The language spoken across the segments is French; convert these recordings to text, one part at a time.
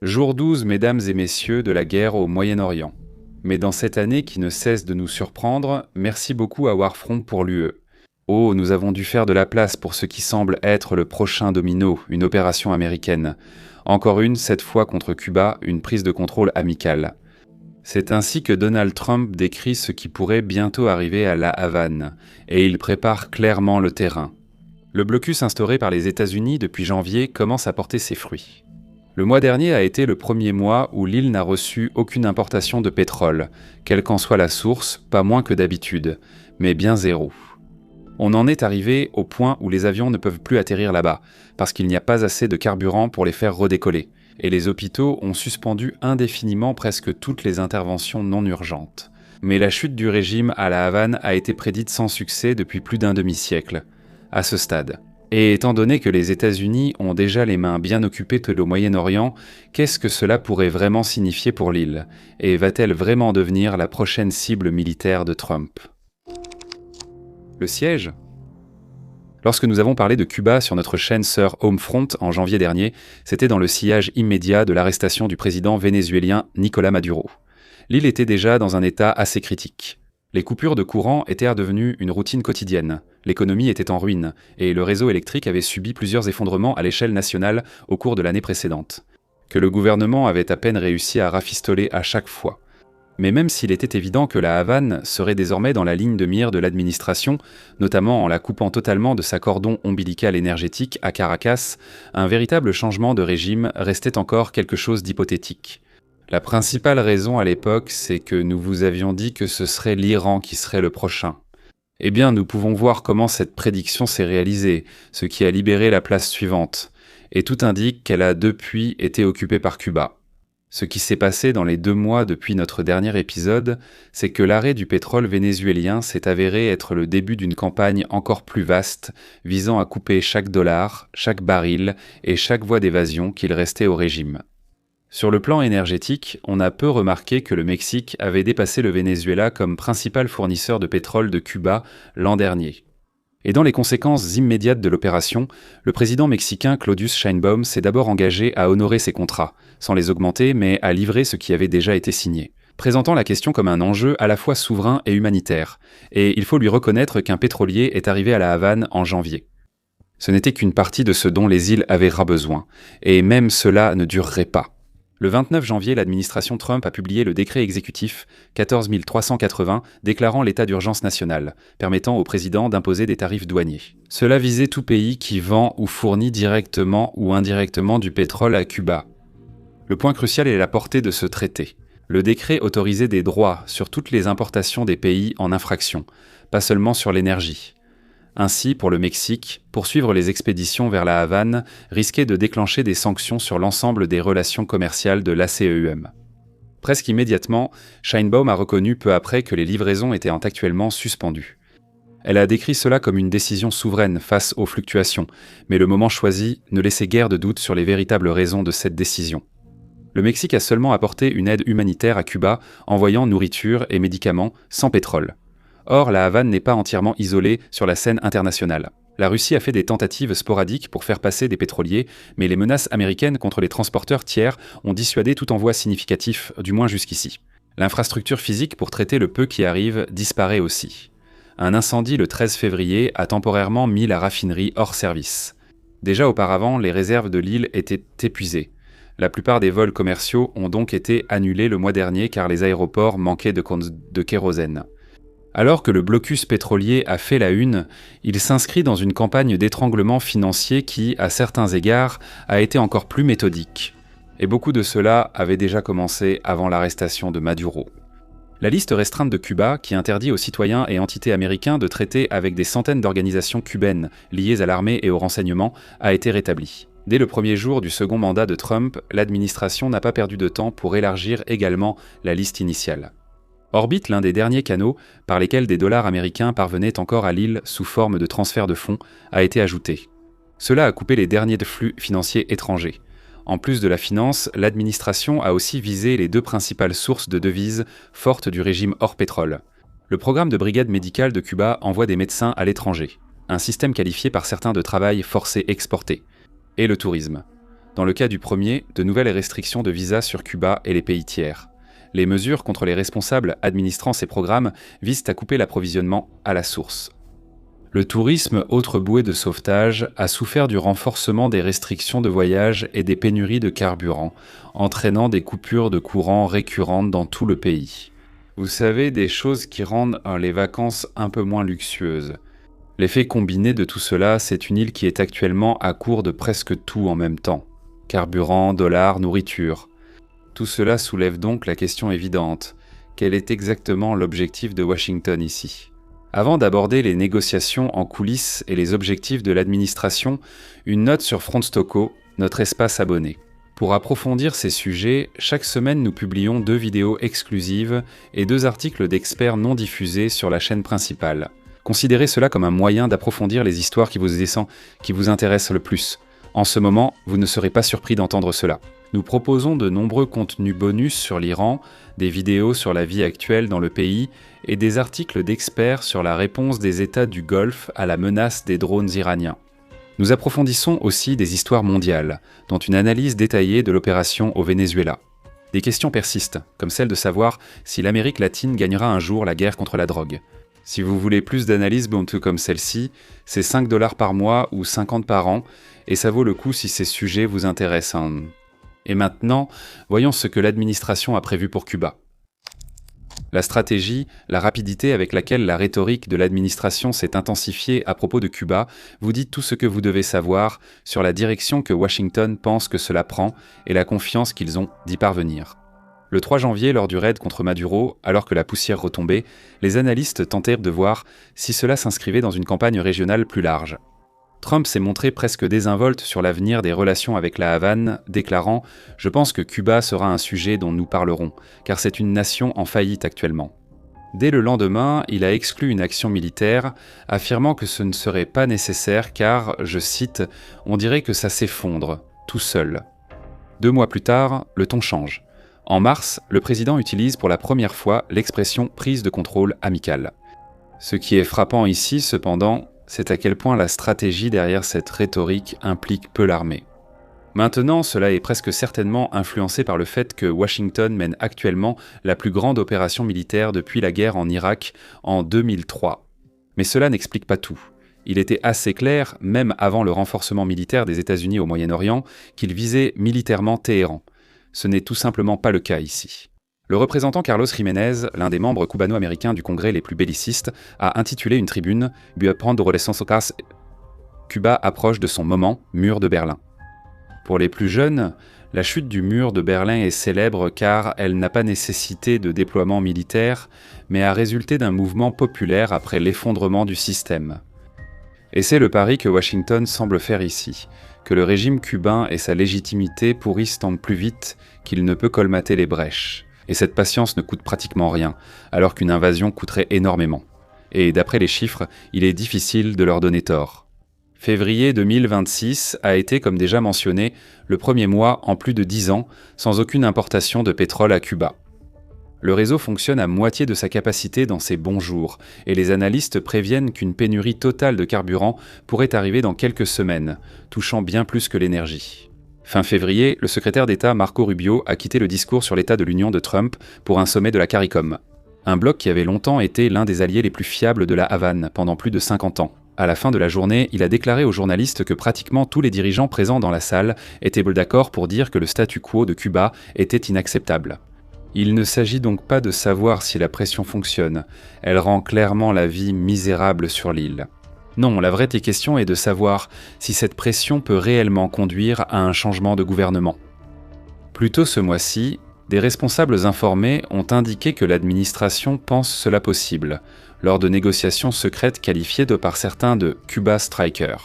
Jour 12, mesdames et messieurs, de la guerre au Moyen-Orient. Mais dans cette année qui ne cesse de nous surprendre, merci beaucoup à Warfront pour l'UE. Oh, nous avons dû faire de la place pour ce qui semble être le prochain domino, une opération américaine. Encore une, cette fois contre Cuba, une prise de contrôle amicale. C'est ainsi que Donald Trump décrit ce qui pourrait bientôt arriver à La Havane, et il prépare clairement le terrain. Le blocus instauré par les États-Unis depuis janvier commence à porter ses fruits. Le mois dernier a été le premier mois où l'île n'a reçu aucune importation de pétrole, quelle qu'en soit la source, pas moins que d'habitude, mais bien zéro. On en est arrivé au point où les avions ne peuvent plus atterrir là-bas, parce qu'il n'y a pas assez de carburant pour les faire redécoller, et les hôpitaux ont suspendu indéfiniment presque toutes les interventions non urgentes. Mais la chute du régime à La Havane a été prédite sans succès depuis plus d'un demi-siècle, à ce stade. Et étant donné que les États-Unis ont déjà les mains bien occupées au Moyen-Orient, qu'est-ce que cela pourrait vraiment signifier pour l'île? Et va-t-elle vraiment devenir la prochaine cible militaire de Trump? Le siège? Lorsque nous avons parlé de Cuba sur notre chaîne sœur Homefront en janvier dernier, c'était dans le sillage immédiat de l'arrestation du président vénézuélien Nicolás Maduro. L'île était déjà dans un état assez critique. Les coupures de courant étaient devenues une routine quotidienne, l'économie était en ruine, et le réseau électrique avait subi plusieurs effondrements à l'échelle nationale au cours de l'année précédente, que le gouvernement avait à peine réussi à rafistoler à chaque fois. Mais même s'il était évident que la Havane serait désormais dans la ligne de mire de l'administration, notamment en la coupant totalement de sa cordon ombilical énergétique à Caracas, un véritable changement de régime restait encore quelque chose d'hypothétique. La principale raison à l'époque, c'est que nous vous avions dit que ce serait l'Iran qui serait le prochain. Eh bien, nous pouvons voir comment cette prédiction s'est réalisée, ce qui a libéré la place suivante. Et tout indique qu'elle a depuis été occupée par Cuba. Ce qui s'est passé dans les 2 mois depuis notre dernier épisode, c'est que l'arrêt du pétrole vénézuélien s'est avéré être le début d'une campagne encore plus vaste, visant à couper chaque dollar, chaque baril et chaque voie d'évasion qu'il restait au régime. Sur le plan énergétique, on a peu remarqué que le Mexique avait dépassé le Venezuela comme principal fournisseur de pétrole de Cuba l'an dernier. Et dans les conséquences immédiates de l'opération, le président mexicain Claudius Sheinbaum s'est d'abord engagé à honorer ses contrats, sans les augmenter mais à livrer ce qui avait déjà été signé, présentant la question comme un enjeu à la fois souverain et humanitaire. Et il faut lui reconnaître qu'un pétrolier est arrivé à La Havane en janvier. Ce n'était qu'une partie de ce dont les îles avaient ras besoin, et même cela ne durerait pas. Le 29 janvier, l'administration Trump a publié le décret exécutif 14 380 déclarant l'état d'urgence national, permettant au président d'imposer des tarifs douaniers. Cela visait tout pays qui vend ou fournit directement ou indirectement du pétrole à Cuba. Le point crucial est la portée de ce traité. Le décret autorisait des droits sur toutes les importations des pays en infraction, pas seulement sur l'énergie. Ainsi, pour le Mexique, poursuivre les expéditions vers la Havane risquait de déclencher des sanctions sur l'ensemble des relations commerciales de l'ACEUM. Presque immédiatement, Sheinbaum a reconnu peu après que les livraisons étaient actuellement suspendues. Elle a décrit cela comme une décision souveraine face aux fluctuations, mais le moment choisi ne laissait guère de doute sur les véritables raisons de cette décision. Le Mexique a seulement apporté une aide humanitaire à Cuba, envoyant nourriture et médicaments sans pétrole. Or, la Havane n'est pas entièrement isolée sur la scène internationale. La Russie a fait des tentatives sporadiques pour faire passer des pétroliers, mais les menaces américaines contre les transporteurs tiers ont dissuadé tout envoi significatif, du moins jusqu'ici. L'infrastructure physique pour traiter le peu qui arrive disparaît aussi. Un incendie le 13 février a temporairement mis la raffinerie hors service. Déjà auparavant, les réserves de l'île étaient épuisées. La plupart des vols commerciaux ont donc été annulés le mois dernier car les aéroports manquaient de kérosène. Alors que le blocus pétrolier a fait la une, il s'inscrit dans une campagne d'étranglement financier qui, à certains égards, a été encore plus méthodique. Et beaucoup de cela avait déjà commencé avant l'arrestation de Maduro. La liste restreinte de Cuba, qui interdit aux citoyens et entités américains de traiter avec des centaines d'organisations cubaines liées à l'armée et au renseignement, a été rétablie. Dès le premier jour du second mandat de Trump, l'administration n'a pas perdu de temps pour élargir également la liste initiale. Orbit, l'un des derniers canaux par lesquels des dollars américains parvenaient encore à l'île sous forme de transfert de fonds, a été ajouté. Cela a coupé les derniers flux financiers étrangers. En plus de la finance, l'administration a aussi visé les 2 principales sources de devises fortes du régime hors pétrole. Le programme de brigade médicale de Cuba envoie des médecins à l'étranger, un système qualifié par certains de travail forcé exporté, et le tourisme. Dans le cas du premier, de nouvelles restrictions de visa sur Cuba et les pays tiers. Les mesures contre les responsables administrant ces programmes visent à couper l'approvisionnement à la source. Le tourisme, autre bouée de sauvetage, a souffert du renforcement des restrictions de voyage et des pénuries de carburant, entraînant des coupures de courant récurrentes dans tout le pays. Vous savez, des choses qui rendent les vacances un peu moins luxueuses. L'effet combiné de tout cela, c'est une île qui est actuellement à court de presque tout en même temps. Carburant, dollars, nourriture. Tout cela soulève donc la question évidente. Quel est exactement l'objectif de Washington ici ? Avant d'aborder les négociations en coulisses et les objectifs de l'administration, une note sur Frontstoco, notre espace abonné. Pour approfondir ces sujets, chaque semaine nous publions 2 vidéos exclusives et 2 articles d'experts non diffusés sur la chaîne principale. Considérez cela comme un moyen d'approfondir les histoires qui vous intéressent le plus. En ce moment, vous ne serez pas surpris d'entendre cela. Nous proposons de nombreux contenus bonus sur l'Iran, des vidéos sur la vie actuelle dans le pays et des articles d'experts sur la réponse des États du Golfe à la menace des drones iraniens. Nous approfondissons aussi des histoires mondiales, dont une analyse détaillée de l'opération au Venezuela. Des questions persistent, comme celle de savoir si l'Amérique latine gagnera un jour la guerre contre la drogue. Si vous voulez plus d'analyses bonteuses comme celle-ci, c'est 5 $ par mois ou 50 par an, et ça vaut le coup si ces sujets vous intéressent. Et maintenant, voyons ce que l'administration a prévu pour Cuba. La stratégie, la rapidité avec laquelle la rhétorique de l'administration s'est intensifiée à propos de Cuba vous dit tout ce que vous devez savoir sur la direction que Washington pense que cela prend et la confiance qu'ils ont d'y parvenir. Le 3 janvier, lors du raid contre Maduro, alors que la poussière retombait, les analystes tentèrent de voir si cela s'inscrivait dans une campagne régionale plus large. Trump s'est montré presque désinvolte sur l'avenir des relations avec la Havane, déclarant « Je pense que Cuba sera un sujet dont nous parlerons, car c'est une nation en faillite actuellement ». Dès le lendemain, il a exclu une action militaire, affirmant que ce ne serait pas nécessaire car, je cite, « On dirait que ça s'effondre, tout seul ». 2 mois plus tard, le ton change. En mars, le président utilise pour la première fois l'expression « prise de contrôle amicale ». Ce qui est frappant ici, cependant, c'est à quel point la stratégie derrière cette rhétorique implique peu l'armée. Maintenant, cela est presque certainement influencé par le fait que Washington mène actuellement la plus grande opération militaire depuis la guerre en Irak en 2003. Mais cela n'explique pas tout. Il était assez clair, même avant le renforcement militaire des États-Unis au Moyen-Orient, qu'il visait militairement Téhéran. Ce n'est tout simplement pas le cas ici. Le représentant Carlos Jiménez, l'un des membres cubano-américains du Congrès les plus bellicistes, a intitulé une tribune « Cuba approche de son moment, mur de Berlin ». Pour les plus jeunes, la chute du mur de Berlin est célèbre car elle n'a pas nécessité de déploiement militaire, mais a résulté d'un mouvement populaire après l'effondrement du système. Et c'est le pari que Washington semble faire ici, que le régime cubain et sa légitimité pourrissent tant plus vite qu'il ne peut colmater les brèches. Et cette patience ne coûte pratiquement rien, alors qu'une invasion coûterait énormément. Et d'après les chiffres, il est difficile de leur donner tort. Février 2026 a été, comme déjà mentionné, le premier mois en plus de 10 ans sans aucune importation de pétrole à Cuba. Le réseau fonctionne à moitié de sa capacité dans ces bons jours, et les analystes préviennent qu'une pénurie totale de carburant pourrait arriver dans quelques semaines, touchant bien plus que l'énergie. Fin février, le secrétaire d'État Marco Rubio a quitté le discours sur l'état de l'Union de Trump pour un sommet de la CARICOM, un bloc qui avait longtemps été l'un des alliés les plus fiables de la Havane pendant plus de 50 ans. À la fin de la journée, il a déclaré aux journalistes que pratiquement tous les dirigeants présents dans la salle étaient d'accord pour dire que le statu quo de Cuba était inacceptable. Il ne s'agit donc pas de savoir si la pression fonctionne, elle rend clairement la vie misérable sur l'île. Non, la vraie question est de savoir si cette pression peut réellement conduire à un changement de gouvernement. Plus tôt ce mois-ci, des responsables informés ont indiqué que l'administration pense cela possible, lors de négociations secrètes qualifiées par certains de « Cuba Striker »,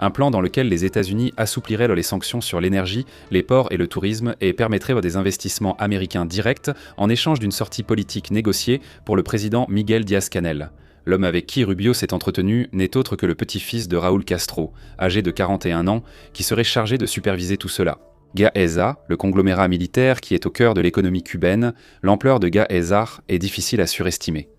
un plan dans lequel les États-Unis assoupliraient les sanctions sur l'énergie, les ports et le tourisme et permettraient des investissements américains directs en échange d'une sortie politique négociée pour le président Miguel Díaz-Canel. L'homme avec qui Rubio s'est entretenu n'est autre que le petit-fils de Raúl Castro, âgé de 41 ans, qui serait chargé de superviser tout cela. Gaeza, le conglomérat militaire qui est au cœur de l'économie cubaine, l'ampleur de Gaeza est difficile à surestimer.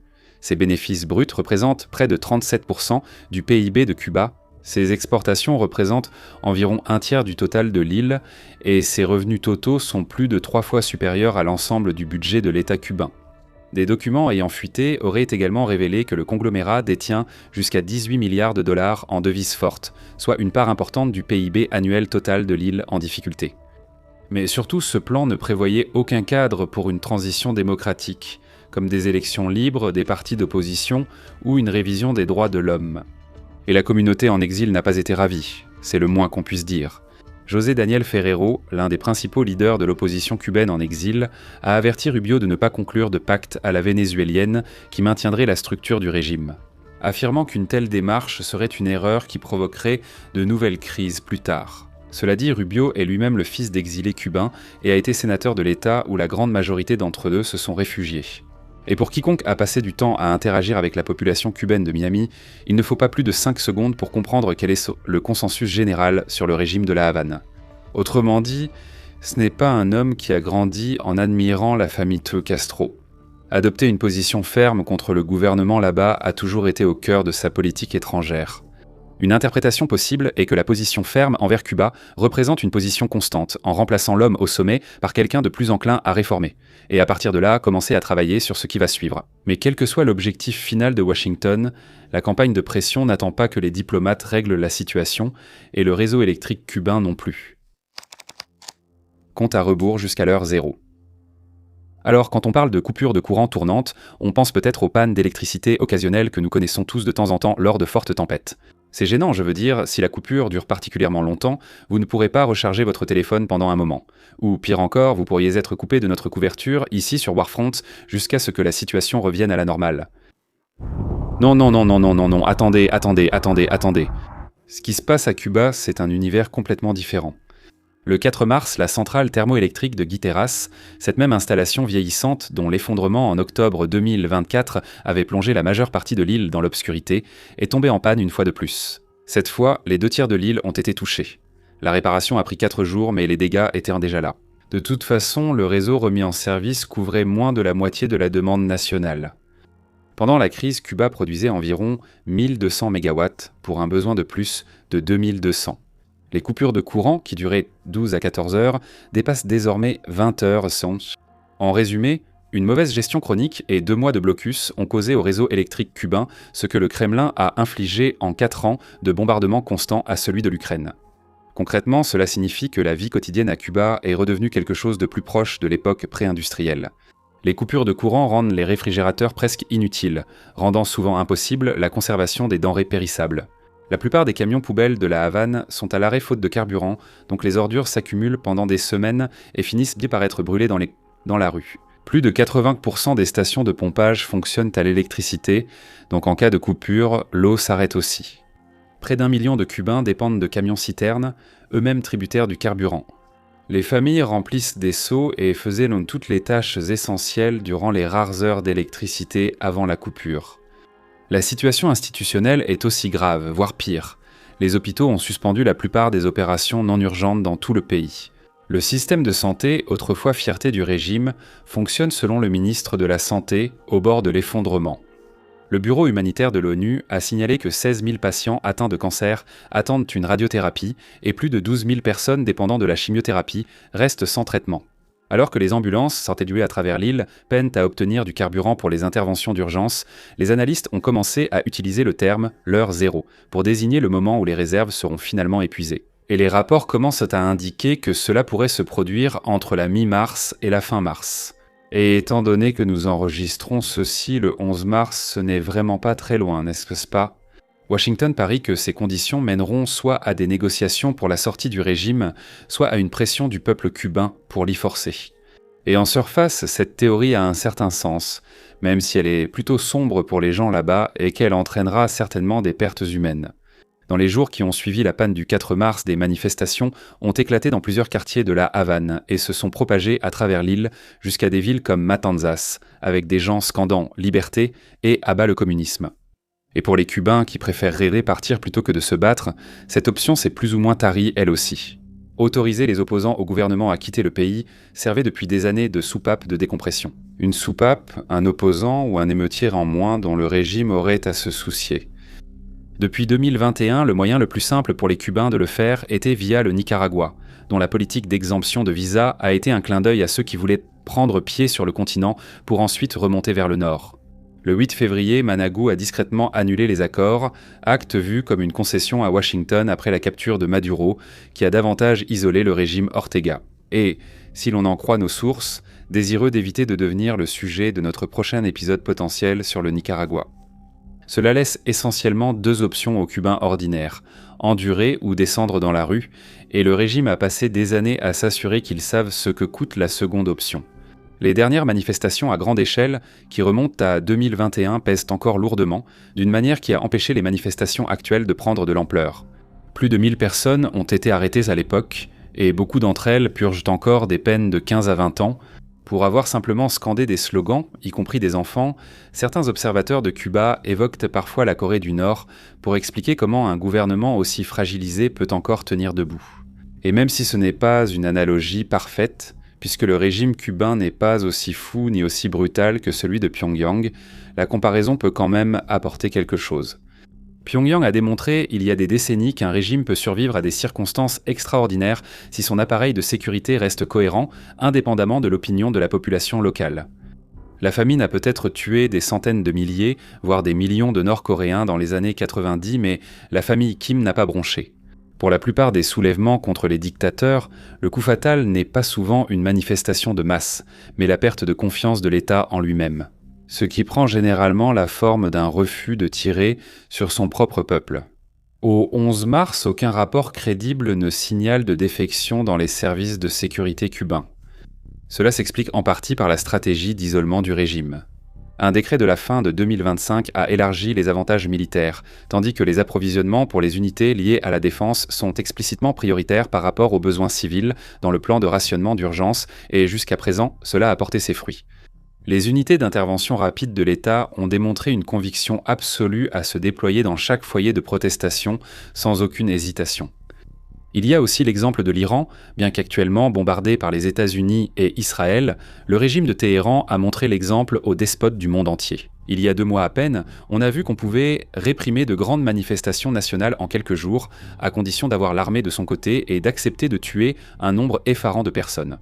Ses bénéfices bruts représentent près de 37% du PIB de Cuba Ces exportations représentent environ un tiers du total de l'île et ses revenus totaux sont plus de 3 fois supérieurs à l'ensemble du budget de l'État cubain. Des documents ayant fuité auraient également révélé que le conglomérat détient jusqu'à 18 milliards de dollars en devises fortes, soit une part importante du PIB annuel total de l'île en difficulté. Mais surtout, ce plan ne prévoyait aucun cadre pour une transition démocratique, comme des élections libres, des partis d'opposition ou une révision des droits de l'homme. Et la communauté en exil n'a pas été ravie, c'est le moins qu'on puisse dire. José Daniel Ferrero, l'un des principaux leaders de l'opposition cubaine en exil, a averti Rubio de ne pas conclure de pacte à la vénézuélienne qui maintiendrait la structure du régime, affirmant qu'une telle démarche serait une erreur qui provoquerait de nouvelles crises plus tard. Cela dit, Rubio est lui-même le fils d'exilés cubains et a été sénateur de l'État où la grande majorité d'entre eux se sont réfugiés. Et pour quiconque a passé du temps à interagir avec la population cubaine de Miami, il ne faut pas plus de 5 secondes pour comprendre quel est le consensus général sur le régime de la Havane. Autrement dit, ce n'est pas un homme qui a grandi en admirant la famille Castro. Adopter une position ferme contre le gouvernement là-bas a toujours été au cœur de sa politique étrangère. Une interprétation possible est que la position ferme envers Cuba représente une position constante, en remplaçant l'homme au sommet par quelqu'un de plus enclin à réformer, et à partir de là, commencer à travailler sur ce qui va suivre. Mais quel que soit l'objectif final de Washington, la campagne de pression n'attend pas que les diplomates règlent la situation, et le réseau électrique cubain non plus. Compte à rebours jusqu'à l'heure zéro. Alors, quand on parle de coupure de courant tournante, on pense peut-être aux pannes d'électricité occasionnelles que nous connaissons tous de temps en temps lors de fortes tempêtes. C'est gênant, je veux dire, si la coupure dure particulièrement longtemps, vous ne pourrez pas recharger votre téléphone pendant un moment. Ou pire encore, vous pourriez être coupé de notre couverture, ici sur Warfront, jusqu'à ce que la situation revienne à la normale. Non, attendez. Ce qui se passe à Cuba, c'est un univers complètement différent. Le 4 mars, la centrale thermoélectrique de Guiteras, cette même installation vieillissante dont l'effondrement en octobre 2024 avait plongé la majeure partie de l'île dans l'obscurité, est tombée en panne une fois de plus. Cette fois, les 2 tiers de l'île ont été touchés. La réparation a pris 4 jours, mais les dégâts étaient déjà là. De toute façon, le réseau remis en service couvrait moins de la moitié de la demande nationale. Pendant la crise, Cuba produisait environ 1200 MW pour un besoin de plus de 2200. Les coupures de courant, qui duraient 12 à 14 heures, dépassent désormais 20 heures. En résumé, une mauvaise gestion chronique et 2 mois de blocus ont causé au réseau électrique cubain ce que le Kremlin a infligé en 4 ans de bombardements constants à celui de l'Ukraine. Concrètement, cela signifie que la vie quotidienne à Cuba est redevenue quelque chose de plus proche de l'époque pré-industrielle. Les coupures de courant rendent les réfrigérateurs presque inutiles, rendant souvent impossible la conservation des denrées périssables. La plupart des camions poubelles de la Havane sont à l'arrêt faute de carburant, donc les ordures s'accumulent pendant des semaines et finissent bien par être brûlées dans la rue. Plus de 80% des stations de pompage fonctionnent à l'électricité, donc en cas de coupure, l'eau s'arrête aussi. Près d'1 million de Cubains dépendent de camions-citernes, eux-mêmes tributaires du carburant. Les familles remplissent des seaux et faisaient toutes les tâches essentielles durant les rares heures d'électricité avant la coupure. La situation institutionnelle est aussi grave, voire pire. Les hôpitaux ont suspendu la plupart des opérations non urgentes dans tout le pays. Le système de santé, autrefois fierté du régime, fonctionne selon le ministre de la Santé, au bord de l'effondrement. Le Bureau humanitaire de l'ONU a signalé que 16 000 patients atteints de cancer attendent une radiothérapie et plus de 12 000 personnes dépendant de la chimiothérapie restent sans traitement. Alors que les ambulances, s'entéduées à travers l'île, peinent à obtenir du carburant pour les interventions d'urgence, les analystes ont commencé à utiliser le terme « l'heure zéro » pour désigner le moment où les réserves seront finalement épuisées. Et les rapports commencent à indiquer que cela pourrait se produire entre la mi-mars et la fin mars. Et étant donné que nous enregistrons ceci le 11 mars, ce n'est vraiment pas très loin, n'est-ce pas ? Washington parie que ces conditions mèneront soit à des négociations pour la sortie du régime, soit à une pression du peuple cubain pour l'y forcer. Et en surface, cette théorie a un certain sens, même si elle est plutôt sombre pour les gens là-bas et qu'elle entraînera certainement des pertes humaines. Dans les jours qui ont suivi la panne du 4 mars, des manifestations ont éclaté dans plusieurs quartiers de la Havane et se sont propagées à travers l'île jusqu'à des villes comme Matanzas, avec des gens scandant « liberté » et « abat le communisme ». Et pour les Cubains qui préféreraient partir plutôt que de se battre, cette option s'est plus ou moins tarie elle aussi. Autoriser les opposants au gouvernement à quitter le pays servait depuis des années de soupape de décompression. Une soupape, un opposant ou un émeutier en moins dont le régime aurait à se soucier. Depuis 2021, le moyen le plus simple pour les Cubains de le faire était via le Nicaragua, dont la politique d'exemption de visa a été un clin d'œil à ceux qui voulaient prendre pied sur le continent pour ensuite remonter vers le nord. Le 8 février, Managua a discrètement annulé les accords, acte vu comme une concession à Washington après la capture de Maduro, qui a davantage isolé le régime Ortega. Et, si l'on en croit nos sources, désireux d'éviter de devenir le sujet de notre prochain épisode potentiel sur le Nicaragua. Cela laisse essentiellement deux options aux Cubains ordinaires, endurer ou descendre dans la rue, et le régime a passé des années à s'assurer qu'ils savent ce que coûte la seconde option. Les dernières manifestations à grande échelle, qui remontent à 2021, pèsent encore lourdement, d'une manière qui a empêché les manifestations actuelles de prendre de l'ampleur. Plus de 1000 personnes ont été arrêtées à l'époque, et beaucoup d'entre elles purgent encore des peines de 15 à 20 ans. Pour avoir simplement scandé des slogans, y compris des enfants, certains observateurs de Cuba évoquent parfois la Corée du Nord pour expliquer comment un gouvernement aussi fragilisé peut encore tenir debout. Et même si ce n'est pas une analogie parfaite, puisque le régime cubain n'est pas aussi fou ni aussi brutal que celui de Pyongyang, la comparaison peut quand même apporter quelque chose. Pyongyang a démontré il y a des décennies qu'un régime peut survivre à des circonstances extraordinaires si son appareil de sécurité reste cohérent, indépendamment de l'opinion de la population locale. La famine a peut-être tué des centaines de milliers, voire des millions de Nord-Coréens dans les années 90, mais la famille Kim n'a pas bronché. Pour la plupart des soulèvements contre les dictateurs, le coup fatal n'est pas souvent une manifestation de masse, mais la perte de confiance de l'État en lui-même, ce qui prend généralement la forme d'un refus de tirer sur son propre peuple. Au 11 mars, aucun rapport crédible ne signale de défection dans les services de sécurité cubains. Cela s'explique en partie par la stratégie d'isolement du régime. Un décret de la fin de 2025 a élargi les avantages militaires, tandis que les approvisionnements pour les unités liées à la défense sont explicitement prioritaires par rapport aux besoins civils dans le plan de rationnement d'urgence, et jusqu'à présent, cela a porté ses fruits. Les unités d'intervention rapide de l'État ont démontré une conviction absolue à se déployer dans chaque foyer de protestation sans aucune hésitation. Il y a aussi l'exemple de l'Iran, bien qu'actuellement bombardé par les États-Unis et Israël, le régime de Téhéran a montré l'exemple aux despotes du monde entier. Il y a 2 mois à peine, on a vu qu'on pouvait réprimer de grandes manifestations nationales en quelques jours, à condition d'avoir l'armée de son côté et d'accepter de tuer un nombre effarant de personnes.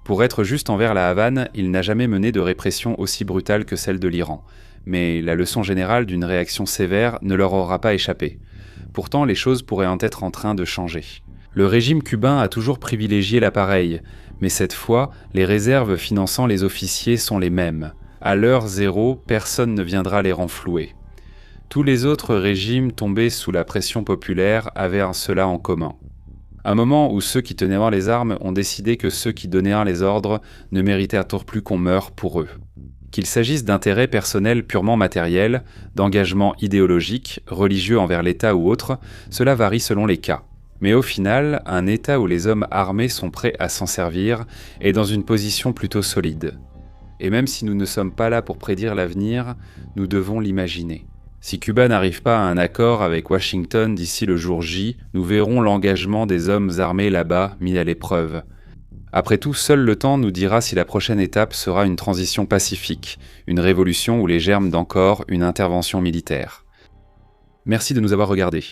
Pour être juste envers la Havane, il n'a jamais mené de répression aussi brutale que celle de l'Iran, mais la leçon générale d'une réaction sévère ne leur aura pas échappé. Pourtant, les choses pourraient être en train de changer. Le régime cubain a toujours privilégié l'appareil, mais cette fois, les réserves finançant les officiers sont les mêmes. À l'heure zéro, personne ne viendra les renflouer. Tous les autres régimes tombés sous la pression populaire avaient cela en commun. Un moment où ceux qui tenaient les armes ont décidé que ceux qui donnaient les ordres ne méritaient plus qu'on meure pour eux. Qu'il s'agisse d'intérêts personnels purement matériels, d'engagements idéologiques, religieux envers l'État ou autres, cela varie selon les cas. Mais au final, un État où les hommes armés sont prêts à s'en servir est dans une position plutôt solide. Et même si nous ne sommes pas là pour prédire l'avenir, nous devons l'imaginer. Si Cuba n'arrive pas à un accord avec Washington d'ici le jour J, nous verrons l'engagement des hommes armés là-bas mis à l'épreuve. Après tout, seul le temps nous dira si la prochaine étape sera une transition pacifique, une révolution ou les germes d'encore une intervention militaire. Merci de nous avoir regardés.